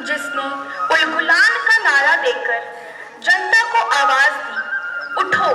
जिसने उलगुलान का नारा देकर जनता को आवाज दी, उठो,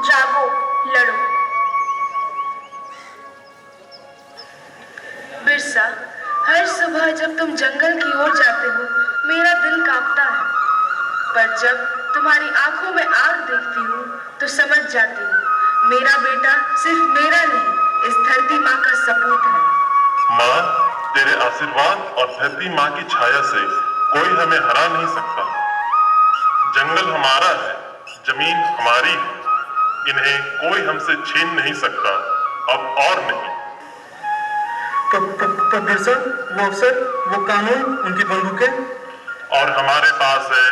जागो, लड़ो। बिरसा, हर सुबह जब तुम जंगल की ओर जाते हो मेरा दिल कांपता है, पर जब तुम्हारी आंखों में आग देखती हूँ तो समझ जाती हूँ मेरा बेटा सिर्फ मेरा नहीं, इस धरती माँ का सपूत है। माँ, तेरे आशीर्वाद और धरती माँ की छाया से कोई हमें हरा नहीं सकता। जंगल हमारा है, जमीन हमारी है, इन्हें कोई हमसे छीन नहीं सकता, अब और नहीं। पर बिरसा, वो अफसर, वो कानून, उनकी बंदूकें, और हमारे पास है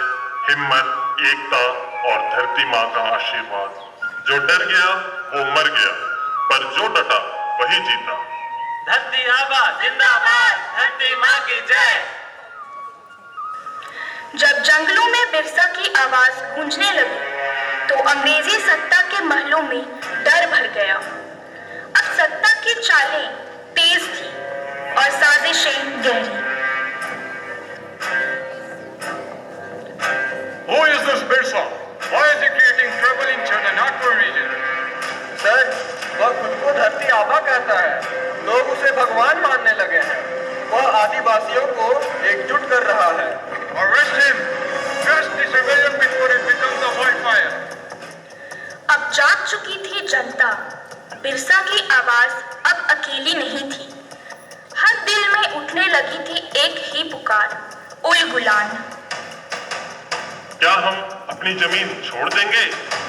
हिम्मत, एकता और धरती माँ का आशीर्वाद। जो डर गया वो मर गया, पर जो डटा वही जीता। धरती आबा जिंदाबाद, धरती माँ की जय। जब जंगलों में बिरसा की आवाज गूंजने लगी तो अंग्रेजी सत्ता के महलों में डर भर गया। अब सत्ता की चालें तेज थी और साजिशें गहरी। Who is this Birsa? Why is he creating trouble in Chandanagpur region? Sir, वह खुद को धरती आबा कहता है। लोग उसे भगवान मानने लगे हैं। वह आदिवासियों को एकजुट कर रहा है। Arrest him! Arrest the civilian before it becomes a wildfire. अब जाग चुकी थी जनता। बिरसा की आवाज अब अकेली नहीं थी। हर दिल में उठने लगी थी एक ही पुकार, उलगुलान। क्या हम अपनी जमीन छोड़ देंगे?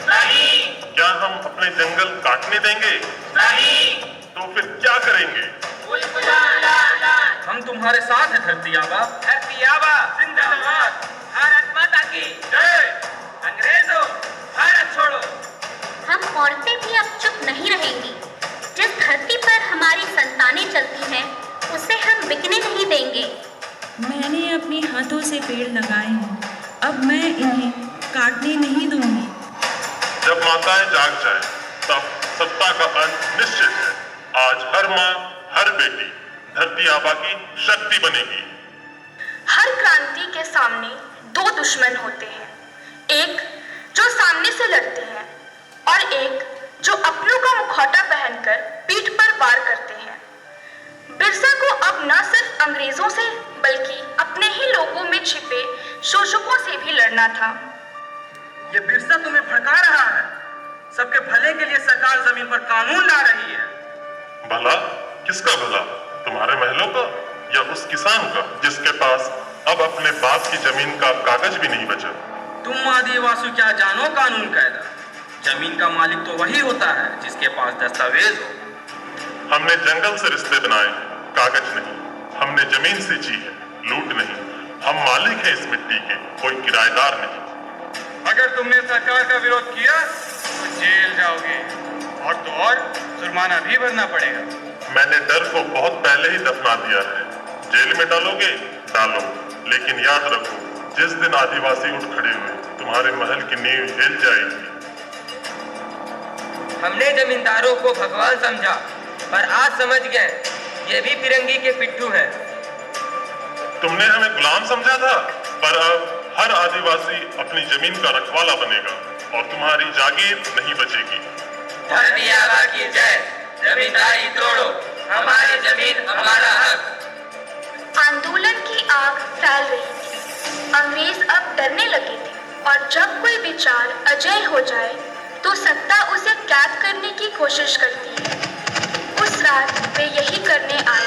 नहीं, क्या हम अपने जंगल काटने देंगे? नहीं, तो फिर क्या करेंगे? उलगुलान। हम तुम्हारे साथ हैं धरती आबा। धरती आबा जिंदाबाद, भारत माता की जय। अंग्रेजों, भारत छोड़ो। हम औरतें भी अब चुप नहीं रहेंगी। जिस धरती पर हमारी संतानें चलती हैं, उसे हम बिकने नहीं देंगे। मैंने अपने हाथों से पेड़ लगाए हैं, अब मैं इन्हें काटने नहीं दूंगी। जब माताएं जाग जाए तब सत्ता का अंत निश्चित है। आज हर माँ, हर बेटी धरती आबा की शक्ति बनेगी। हर क्रांति के सामने दो दुश्मन होते हैं, एक जो सामने से लड़ते हैं और एक जो अपनों का मुखौटा पहनकर पीठ पर वार करते हैं। बिरसा को अब न सिर्फ अंग्रेजों से बल्कि अपने ही लोगों में छिपे शोषकों से भी लड़ना था। ये बिरसा तुम्हें भड़का रहा है। सबके भले के लिए सरकार जमीन पर कानून ला रही है। भला? किसका भला? तुम्हारे महलों का या उस किसान का जिसके पास अब अपने बाप की जमीन का कागज भी नहीं बचा? तुम आदिवासी क्या जानो कानून कायदा। जमीन का मालिक तो वही होता है जिसके पास दस्तावेज हो। हमने जंगल से रिश्ते बनाए हैं, कागज नहीं। हमने जमीन सींची है, लूट नहीं। हम मालिक हैं इस मिट्टी के, कोई किराएदार नहीं। अगर तुमने सरकार का विरोध किया तो जेल जाओगे, और तो और जुर्माना भी भरना पड़ेगा। मैंने डर को बहुत पहले ही दफना दिया है। जेल में डालोगे डालो, लेकिन याद रखो, जिस दिन आदिवासी उठ खड़े हुए तुम्हारे महल की नींव हिल जाएगी। हमने जमींदारों को भगवान समझा, पर आज समझ गए ये भी फिरंगी के पिट्ठू हैं। तुमने हमें गुलाम समझा था, पर अब हर आदिवासी अपनी जमीन का रखवाला बनेगा और तुम्हारी जागीर नहीं बचेगी। धरती आबा की जय। जमींदारी तोड़ो, हमारी जमीन हमारा हक। आंदोलन की आग फैल रही थी। अंग्रेज अब डरने लगे थे और जब कोई विचार अजय हो जाए तो सत्ता उसे कैद करने की कोशिश करती है। उस रात वे यही करने आए।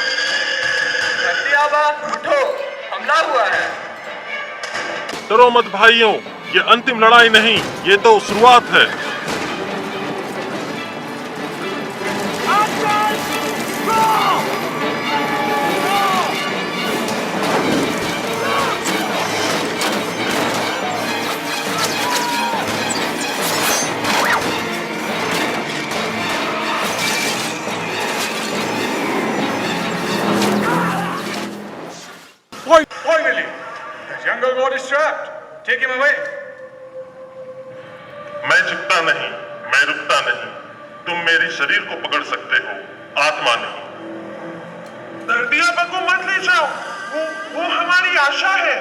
धरती आबा, उठो, हमला हुआ है। डरो मत भाइयों, ये अंतिम लड़ाई नहीं, ये तो शुरुआत है। Finally, the jungle god is trapped. Take him away. मैं झुकता नहीं, मैं रुकता नहीं। तुम मेरे शरीर को पकड़ सकते हो, आत्मा नहीं। धरती आबा को मत ले जाओ, वो हमारी आशा है।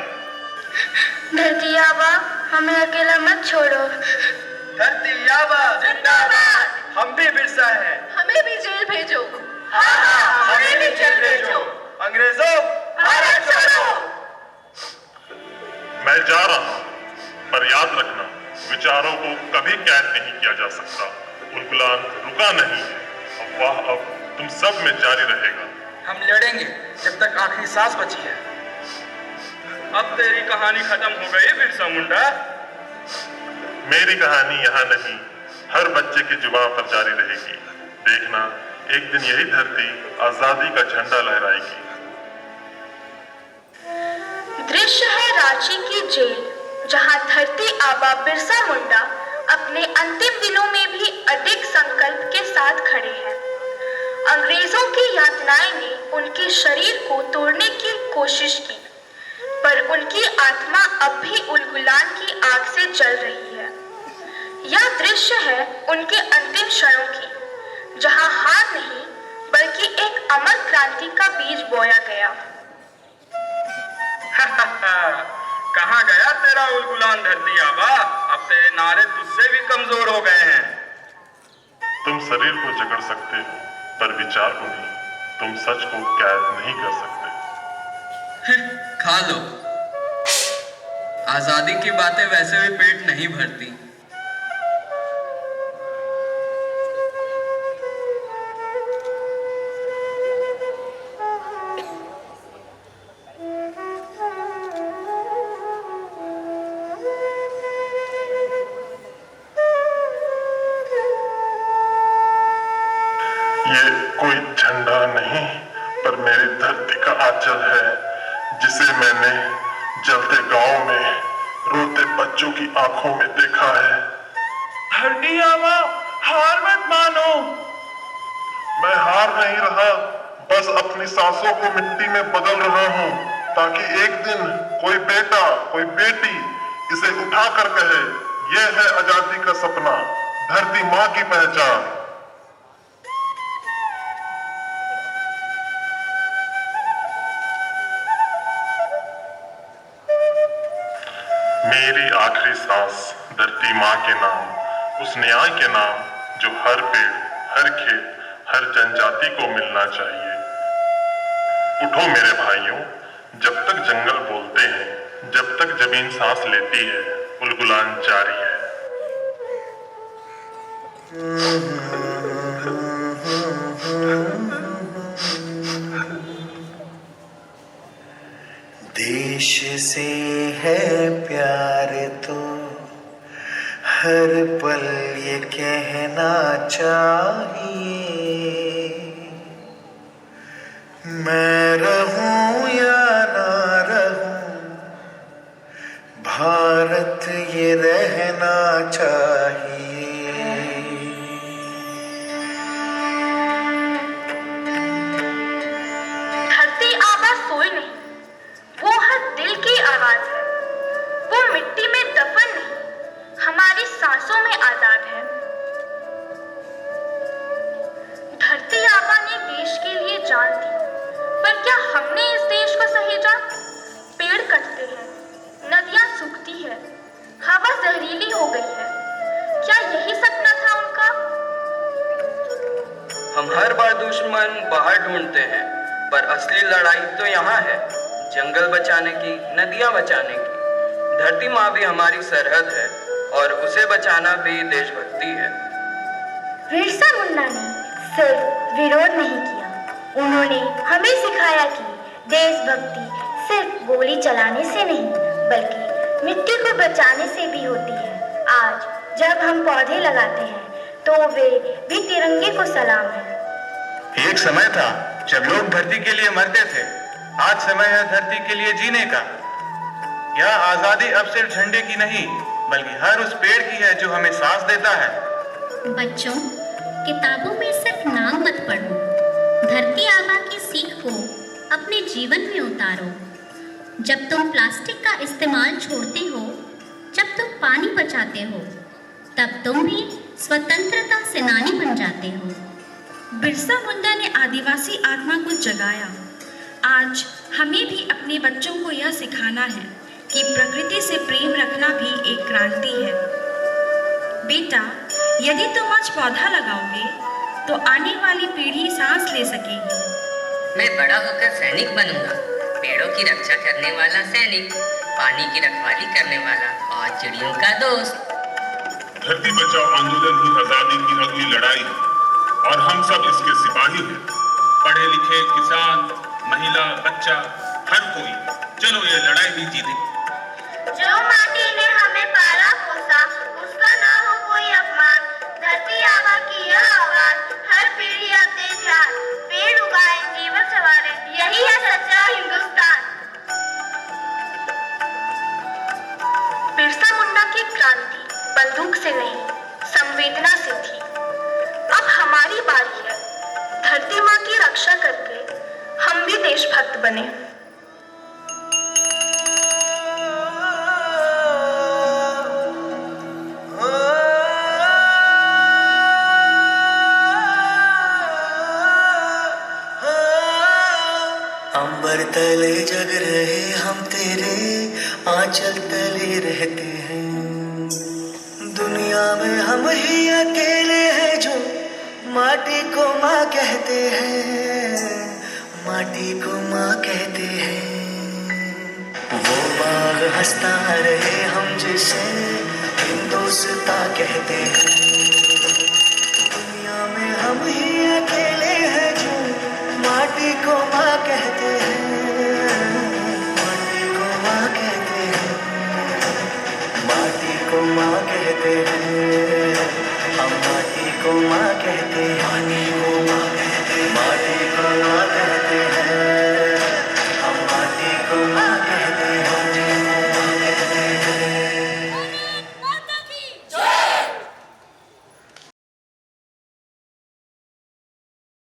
धरती आबा, हमें अकेला मत छोड़ो। धरती आबा जिंदाबाद। हम भी बिरसा हैं। हमें भी जेल भेजो। हमें भी जेल भेजो। अंग्रेजों भारत छोड़ो। मैं जा रहा हूं, पर याद रखना, विचारों को कभी कैद नहीं किया जा सकता। उलगुलान रुका नहीं है, अफवाह अब तुम सब में जारी रहेगा। हम लड़ेंगे जब तक आखिरी सांस बची है। अब तेरी कहानी खत्म हो गई बिरसा मुंडा। मेरी कहानी यहाँ नहीं, हर बच्चे की जुबान पर जारी रहेगी। देखना, एक दिन यही धरती आजादी का झंडा लहराएगी। दृश्य है रांची की जेल, जहां धरती आबा बिरसा मुंडा अपने अंतिम दिनों में भी अडिग संकल्प के साथ खड़े हैं। अंग्रेजों की यातनाएं ने उनके शरीर को तोड़ने की कोशिश की, पर उनकी आत्मा अब भी उलगुलान की आग से जल रही है। यह दृश्य है उनके अंतिम क्षणों की, जहां हार नहीं बल्कि एक अमर क्रांति का बीज बोया गया। कहाँ गया तेरा उलगुलान धरती आबा? अब तेरे नारे तुझसे भी कमजोर हो गए हैं। तुम शरीर को जकड़ सकते हो, पर विचार को नहीं। तुम सच को कैद नहीं कर सकते। खा लो। आजादी की बातें वैसे भी पेट नहीं भरती। ये कोई झंडा नहीं, पर मेरी धरती का आंचल है, जिसे मैंने जलते गांव में रोते बच्चों की आंखों में देखा है। धरती आबा, हार मत मानो। मैं हार नहीं रहा, बस अपनी सांसों को मिट्टी में बदल रहा हूँ, ताकि एक दिन कोई बेटा, कोई बेटी इसे उठाकर कहे, यह है आजादी का सपना, धरती माँ की पहचान। मेरी आखिरी सांस धरती माँ के नाम, उस न्याय के नाम जो हर पेड़, हर खेत, हर जनजाति को मिलना चाहिए। उठो मेरे भाइयों, जब तक जंगल बोलते हैं, जब तक जमीन सांस लेती है, उलगुलान जारी है। देश से है प्यार तो हर पल ये कहना चाहिए, मैं रहूं या ना रहूं, भारत ये रहना चाहिए। धरती आबा सोई नहीं, वो हर दिल की आवाज है। वो मिट्टी में दफन नहीं, हमारी सांसों में आजाद है। धरती आबा ने देश के लिए जान दी, पर क्या हमने इस देश को सहेजा? पेड़ कटते हैं, नदियां सूखती है, हवा जहरीली हो गई है। क्या यही सपना था उनका? हम हर बार दुश्मन बाहर ढूंढते हैं, पर असली लड़ाई तो यहाँ है, जंगल बचाने की, नदियाँ बचाने की। धरती माँ भी हमारी सरहद है, और उसे बचाना भी देशभक्ति है। बिरसा मुंडा ने सिर्फ विरोध नहीं किया, उन्होंने हमें सिखाया कि देशभक्ति सिर्फ गोली चलाने से नहीं, बल्कि मिट्टी को बचाने से भी होती है। आज जब हम पौधे लगाते हैं, तो वे भी तिरंगे को सलाम है। एक समय था जब लोग धरती के लिए मरते थे, आज समय है धरती के लिए जीने का। यह आजादी अब सिर्फ झंडे की नहीं, बल्कि हर उस पेड़ की है जो हमें सांस देता है। बच्चों, किताबों में सिर्फ नाम मत पढ़ो, धरती आबा की सीख को अपने जीवन में उतारो। जब तुम प्लास्टिक का इस्तेमाल छोड़ते हो, जब तुम पानी बचाते हो, तब तुम भी स्वतंत्रता सेनानी बन जाते हो। बिरसा मुंडा ने आदिवासी आत्मा को जगाया। आज हमें भी अपने बच्चों को यह सिखाना है कि प्रकृति से प्रेम रखना भी एक क्रांति है। बेटा, यदि तुम आज पौधा लगाओगे तो आने वाली पीढ़ी सांस ले सकेगी। मैं बड़ा होकर सैनिक बनूंगा, पेड़ों की रक्षा करने वाला सैनिक, पानी की रखवाली करने वाला और चिड़ियों का दोस्त। धरती बचाओ आंदोलन ही आजादी की अगली लड़ाई है और हम सब इसके सिपाही हैं। पढ़े लिखे किसान, महिला, बच्चा, हर कोई चलो ये लड़ाई भी जीते। जो माटी ने हमें पाला पोसा, उसका ना हो कोई अपमान। धरती आबा की यह आवाज, हर पीढ़ी अब दे ध्यान। पेड़ उगाए, जीवन संवारे, यही है सच्चा हिंदुस्तान। बिरसा मुंडा की क्रांति बंदूक से नहीं, संवेदना से थी। अब हमारी बारी है, धरती माँ की रक्षा करके हम भी देशभक्त बने। अंबर तले जग रहे हम तेरे आंचल तले रहते हैं। दुनिया में हम ही अकेले हैं जो माटी को माँ कहते हैं, माटी को माँ कहते हैं। वो बाग हंसता रहे हम जिसे हिंदुस्तां कहते हैं। दुनिया में हम ही अकेले हैं जो माटी को माँ कहते हैं, माटी को माँ कहते हैं, माटी को माँ कहते हैं, हम माटी को माँ कहते हैं।